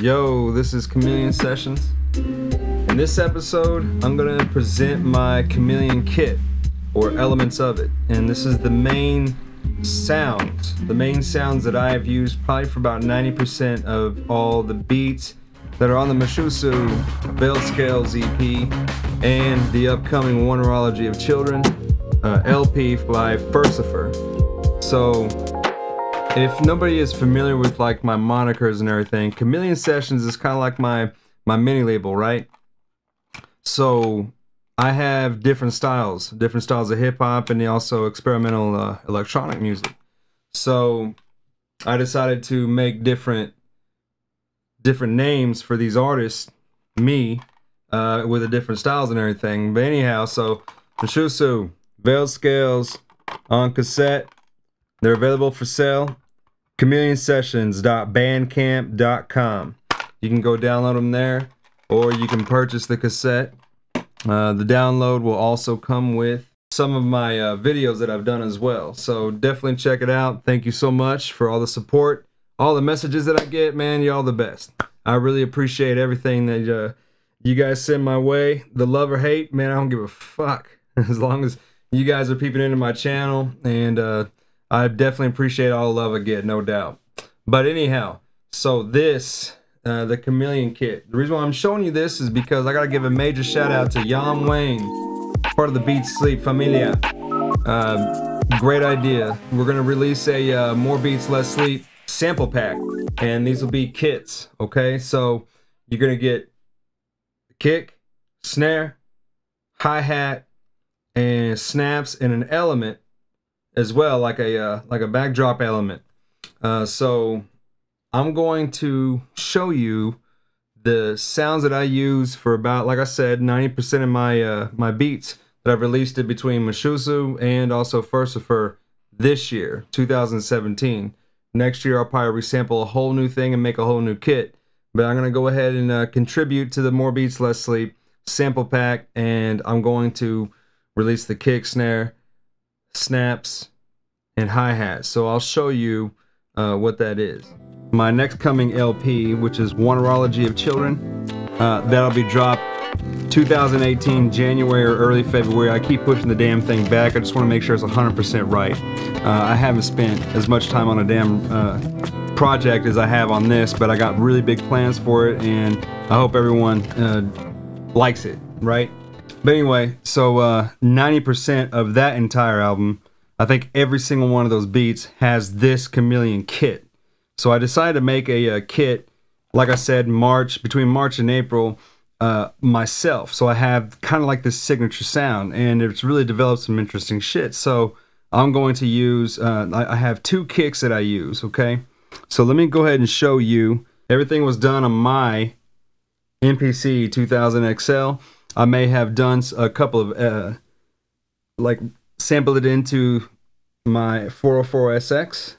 Yo, this is Chameleon Sessions. In this episode, I'm gonna present my Chameleon kit, or elements of it. And this is the main sounds that I have used probably for about 90% of all the beats that are on the Mushussu Bell Scales EP and the upcoming Oneirology of Children LP by Furcifer. So, if nobody is familiar with like my monikers and everything, Chameleon Sessions is kind of like my mini label, right? So I have different styles of hip hop and also experimental electronic music. So I decided to make different names for these artists, me, with the different styles and everything. But anyhow, so Mushussu Bell Scales on cassette. They're available for sale. ChameleonSessions.bandcamp.com. You can go download them there, or you can purchase the cassette. The download will also come with some of my videos that I've done as well. So definitely check it out. Thank you so much for all the support, all the messages that I get, man. Y'all the best. I really appreciate everything that you guys send my way. The love or hate, man, I don't give a fuck. As long as you guys are peeping into my channel, and I definitely appreciate all the love I get, no doubt. But anyhow, so this, the Chameleon kit. The reason why I'm showing you this is because I gotta give a major shout out to Yam Wayne, part of the Beat Sleep Familia. Great idea. We're gonna release a More Beats Less Sleep sample pack, and these will be kits, okay? So you're gonna get kick, snare, hi-hat, and snaps, and an element as well, like a backdrop element. So I'm going to show you the sounds that I use for about, like I said, 90% of my beats that I've released it between Mushussu and also Furcifer this year, 2017. Next year I'll probably resample a whole new thing and make a whole new kit. But I'm gonna go ahead and contribute to the More Beats Less Sleep sample pack, and I'm going to release the kick, snare, snaps, and hi-hat. So I'll show you what that is. My next coming LP, which is Oneirology of Children, that'll be dropped 2018 January or early February. I keep pushing the damn thing back. I just want to make sure it's 100% right. I haven't spent as much time on a damn project as I have on this, but I got really big plans for it, and I hope everyone likes it, right? But anyway, so 90% of that entire album, I think every single one of those beats has this Chameleon kit. So I decided to make a kit, like I said, between March and April, myself. So I have kind of like this signature sound, and it's really developed some interesting shit. So I'm going to use, I have two kicks that I use, okay? So let me go ahead and show you. Everything was done on my MPC 2000 XL. I may have done a couple of, like, sampled it into my 404 SX,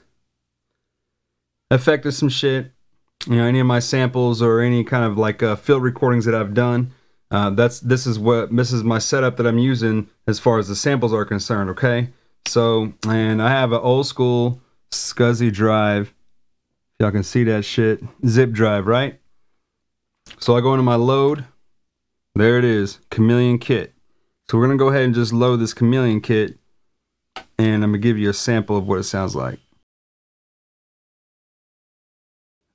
affected some shit, you know, any of my samples or any kind of like field recordings that I've done. This is my setup that I'm using as far as the samples are concerned, okay? So, and I have an old school SCSI drive. Y'all can see that shit. Zip drive, right? So I go into my load. There it is, Chameleon kit. So we're gonna go ahead and just load this Chameleon kit, and I'm gonna give you a sample of what it sounds like.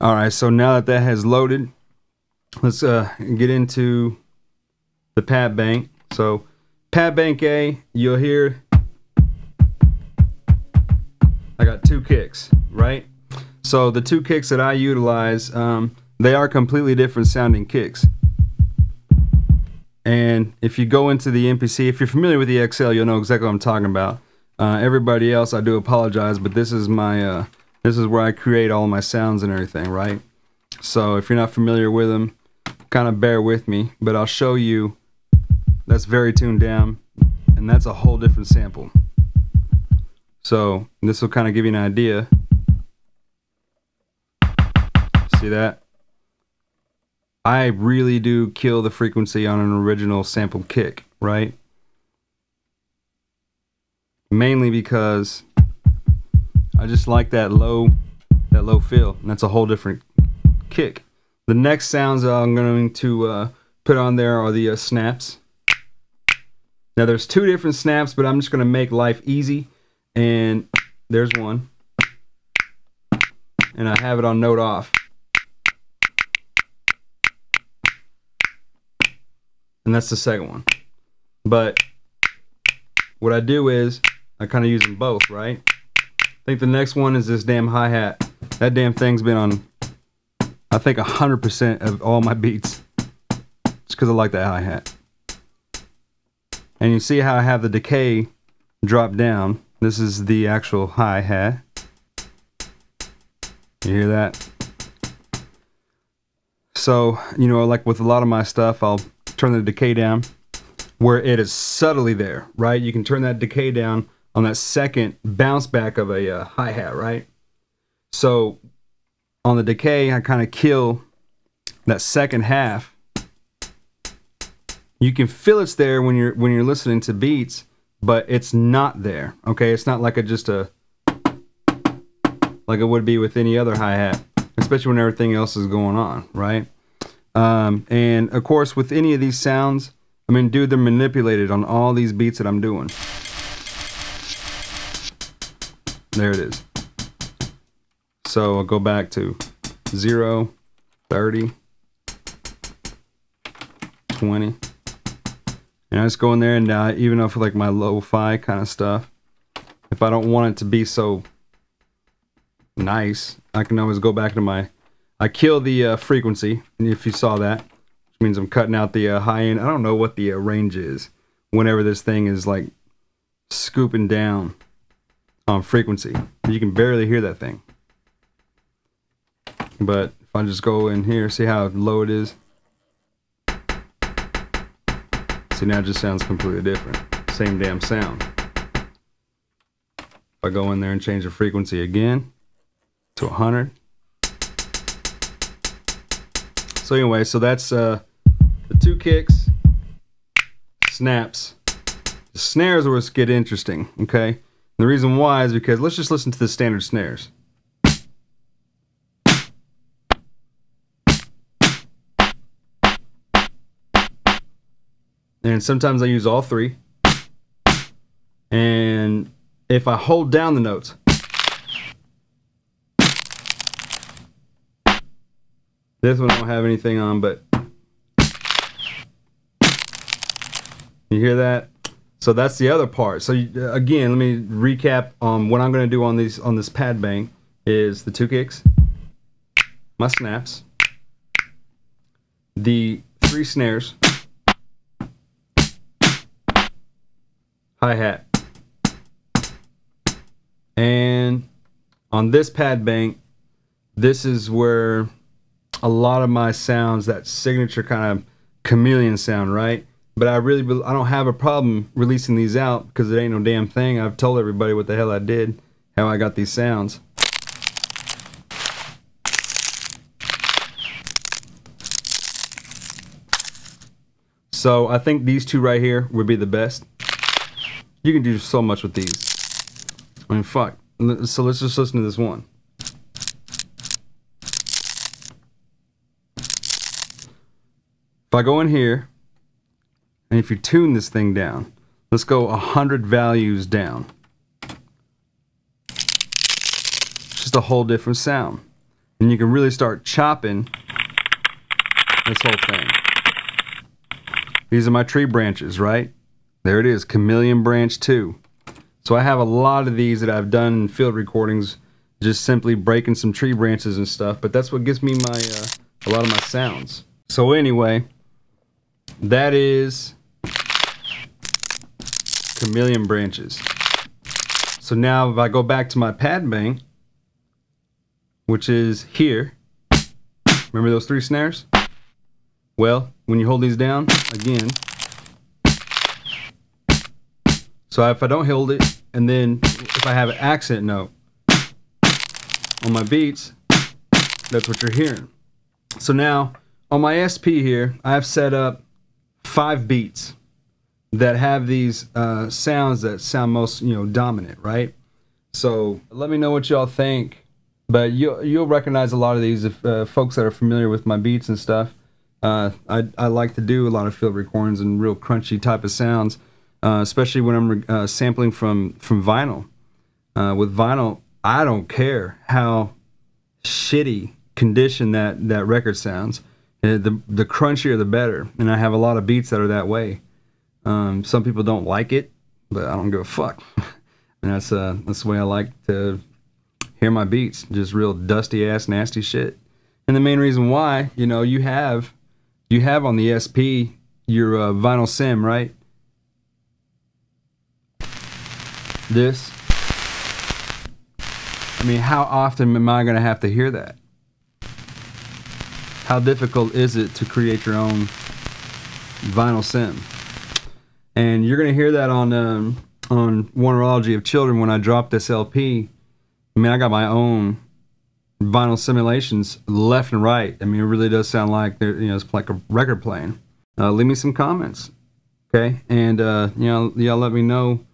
Alright, so now that has loaded, let's get into the pad bank. So pad bank A, you'll hear I got two kicks, right? So the two kicks that I utilize, they are completely different sounding kicks. And if you go into the MPC, if you're familiar with the XL, you'll know exactly what I'm talking about. Everybody else, I do apologize, but this is my this is where I create all of my sounds and everything, right? So if you're not familiar with them, kind of bear with me, but I'll show you. That's very tuned down, and that's a whole different sample. So this will kind of give you an idea. See that? I really do kill the frequency on an original sampled kick, right? Mainly because I just like that low feel, and that's a whole different kick. The next sounds I'm going to put on there are the snaps. Now there's two different snaps, but I'm just going to make life easy. And there's one. And I have it on note off. And that's the second one. But what I do is I kind of use them both, right? I think the next one is this damn hi-hat. That damn thing's been on, I think, 100% of all my beats. Just because I like that hi-hat. And you see how I have the decay drop down. This is the actual hi-hat. You hear that? So, you know, like with a lot of my stuff, I'll turn the decay down where it is subtly there, right? You can turn that decay down on that second bounce back of a hi-hat, right? So on the decay, I kind of kill that second half. You can feel it's there when you're listening to beats, but it's not there. Okay, it's not like like it would be with any other hi-hat, especially when everything else is going on, right? And of course, with any of these sounds, I mean, dude, they're manipulated on all these beats that I'm doing. There it is. So I'll go back to 0, 30, 20. And I just go in there, and even though for like my lo-fi kind of stuff, if I don't want it to be so nice, I can always go back to my, I kill the frequency, and if you saw that, which means I'm cutting out the high end. I don't know what the range is whenever this thing is like scooping down on frequency. You can barely hear that thing. But if I just go in here, see how low it is? See, now it just sounds completely different. Same damn sound. If I go in there and change the frequency again to 100. So anyway, so that's the two kicks, snaps. The snares where it's get interesting, okay? And the reason why is because let's just listen to the standard snares. And sometimes I use all three. And if I hold down the notes, this one I don't have anything on, but you hear that? So that's the other part. So again, let me recap on what I'm going to do on this pad bang is the two kicks, my snaps, the three snares, hi-hat, and on this pad bang, this is where a lot of my sounds, that signature kind of chameleon sound, right? But I don't have a problem releasing these out because it ain't no damn thing. I've told everybody what the hell I did, how I got these sounds. So I think these two right here would be the best. You can do so much with these. I mean, fuck. So let's just listen to this one. If I go in here, and if you tune this thing down, let's go 100 values down. It's just a whole different sound. And you can really start chopping this whole thing. These are my tree branches, right? There it is, Chameleon Branch 2. So I have a lot of these that I've done in field recordings, just simply breaking some tree branches and stuff, but that's what gives me my a lot of my sounds. So anyway, that is Chameleon Branches. So now if I go back to my pad bang, which is here, remember those three snares? Well, when you hold these down, again, so if I don't hold it, and then if I have an accent note on my beats, that's what you're hearing. So now, on my SP here, I have set up 5 beats that have these sounds that sound most, dominant, right? So let me know what y'all think But you'll recognize a lot of these if folks that are familiar with my beats and stuff. I like to do a lot of field recordings and real crunchy type of sounds, especially when I'm sampling from vinyl. With vinyl, I don't care how shitty condition that record sounds. The crunchier the better, and I have a lot of beats that are that way. Some people don't like it, but I don't give a fuck. And that's the way I like to hear my beats, just real dusty ass nasty shit. And the main reason why, you know, you have on the SP your vinyl sim, right? This. I mean, how often am I going to have to hear that? How difficult is it to create your own vinyl sim? And you're going to hear that on Oneirology of Children when I drop this LP. I mean, I got my own vinyl simulations left and right. I mean, it really does sound like it's like a record playing. Leave me some comments, okay? And y'all let me know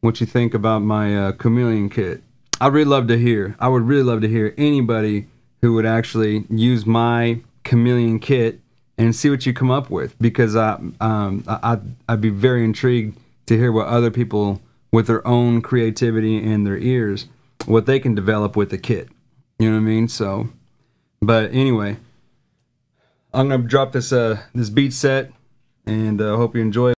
what you think about my Chameleon kit. I would really love to hear anybody who would actually use my Chameleon kit and see what you come up with, because I'd be very intrigued to hear what other people with their own creativity and their ears, what they can develop with the kit. You know what I mean? So, but anyway, I'm gonna drop this this beat set, and hope you enjoy it.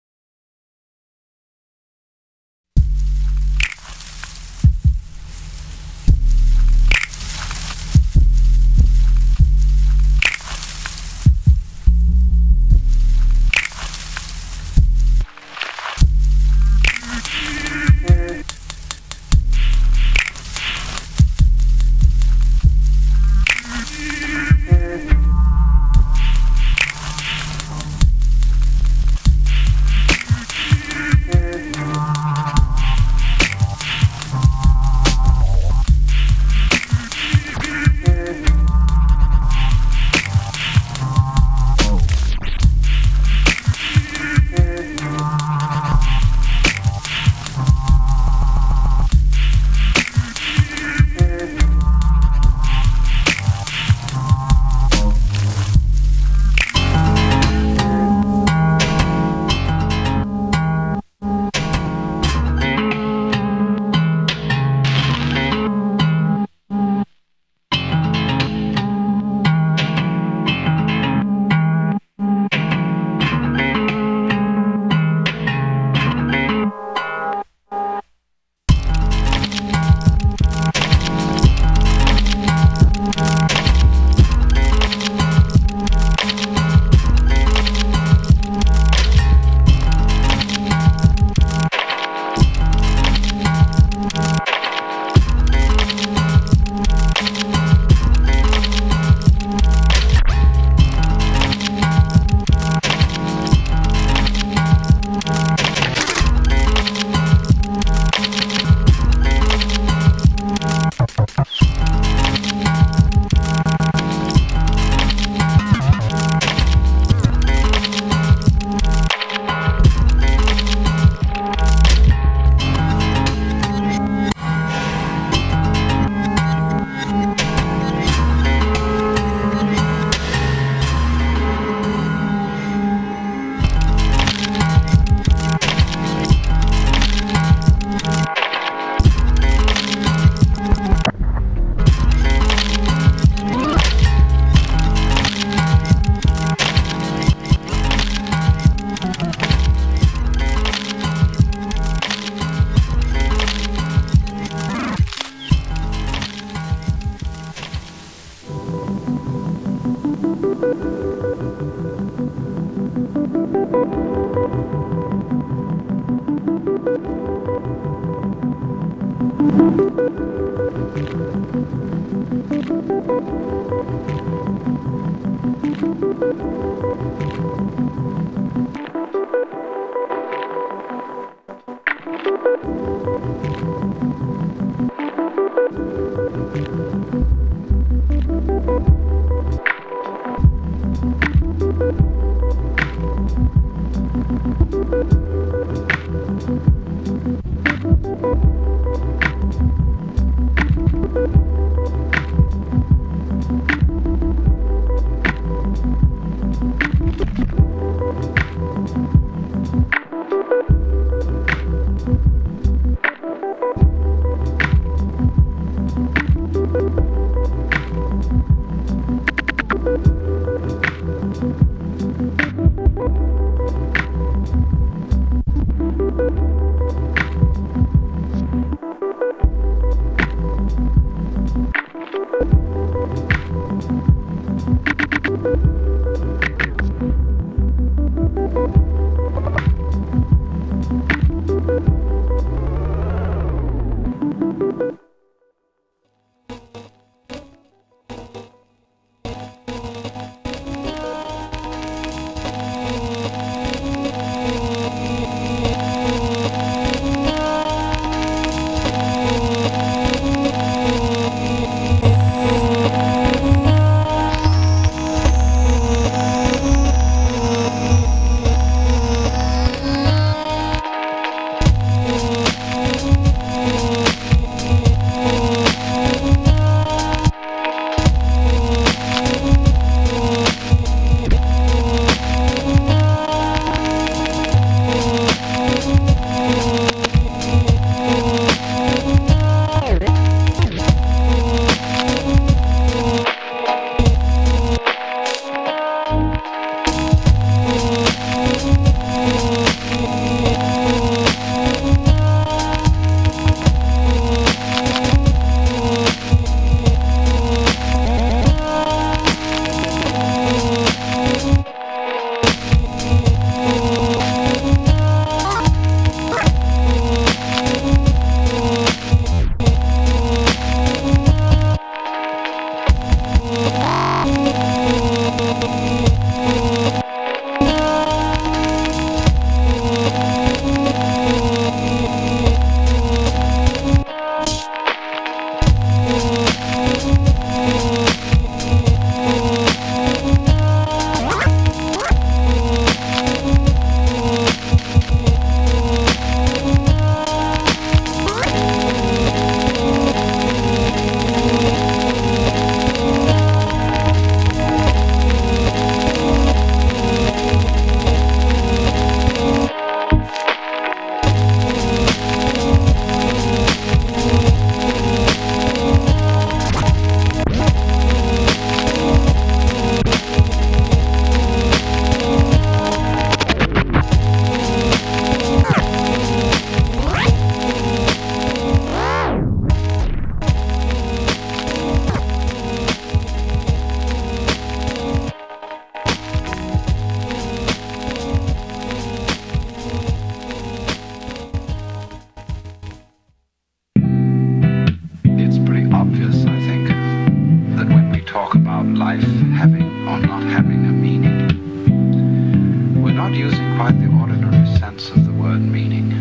sense of the word meaning.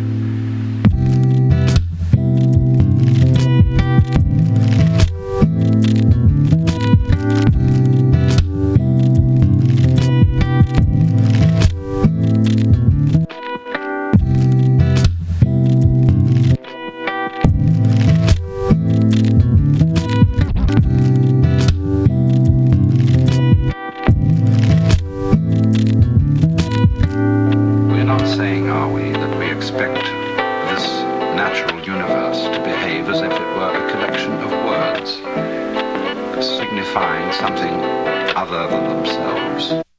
Signifying something other than themselves.